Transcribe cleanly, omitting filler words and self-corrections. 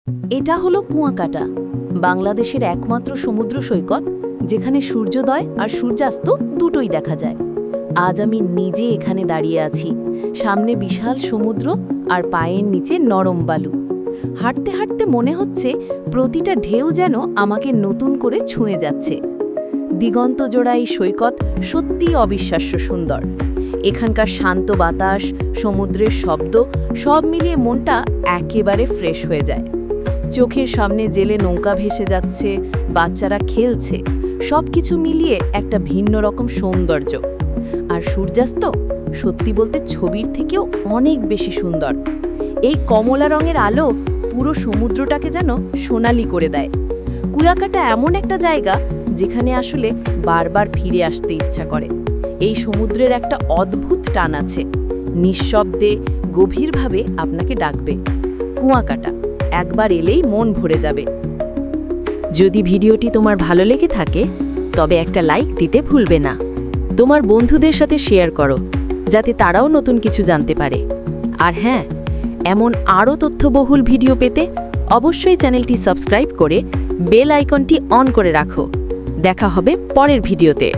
এটা হলো কুয়াকাটা, বাংলাদেশের একমাত্র সমুদ্র সৈকত যেখানে সূর্যোদয় আর সূর্যাস্ত দুটোই দেখা যায়। আজ আমি নিজে এখানে দাঁড়িয়ে আছি, সামনে বিশাল সমুদ্র আর পায়ের নিচে নরম বালু। হাঁটতে হাঁটতে মনে হচ্ছে প্রতিটা ঢেউ যেন আমাকে নতুন করে ছুঁয়ে যাচ্ছে। দিগন্ত জোড়া এই সৈকত সত্যিই অবিশ্বাস্য সুন্দর। এখানকার শান্ত বাতাস, সমুদ্রের শব্দ সব মিলিয়ে মনটা একেবারে ফ্রেশ হয়ে যায়। চোখের সামনে জেলে নৌকা ভেসে যাচ্ছে, বাচ্চারা খেলছে, সবকিছু মিলিয়ে একটা ভিন্ন রকম সৌন্দর্য। আর সূর্যাস্ত সত্যি বলতে ছবির থেকেও অনেক বেশি সুন্দর। এই কমলা রঙের আলো পুরো সমুদ্রটাকে যেন সোনালি করে দেয়। কুয়াকাটা এমন একটা জায়গা যেখানে আসলে বারবার ফিরে আসতে ইচ্ছা করে। এই সমুদ্রের একটা অদ্ভুত টান আছে, নিঃশব্দে গভীরভাবে আপনাকে ডাকবে। কুয়াকাটা একবার এলেই মন ভরে যাবে। যদি ভিডিওটি তোমার ভালো লেগে থাকে তবে একটা লাইক দিতে ভুলবে না। তোমার বন্ধুদের সাথে শেয়ার করো যাতে তারাও নতুন কিছু জানতে পারে। আর হ্যাঁ, এমন আরও তথ্যবহুল ভিডিও পেতে অবশ্যই চ্যানেলটি সাবস্ক্রাইব করে বেল আইকনটি অন করে রাখো। দেখা হবে পরের ভিডিওতে।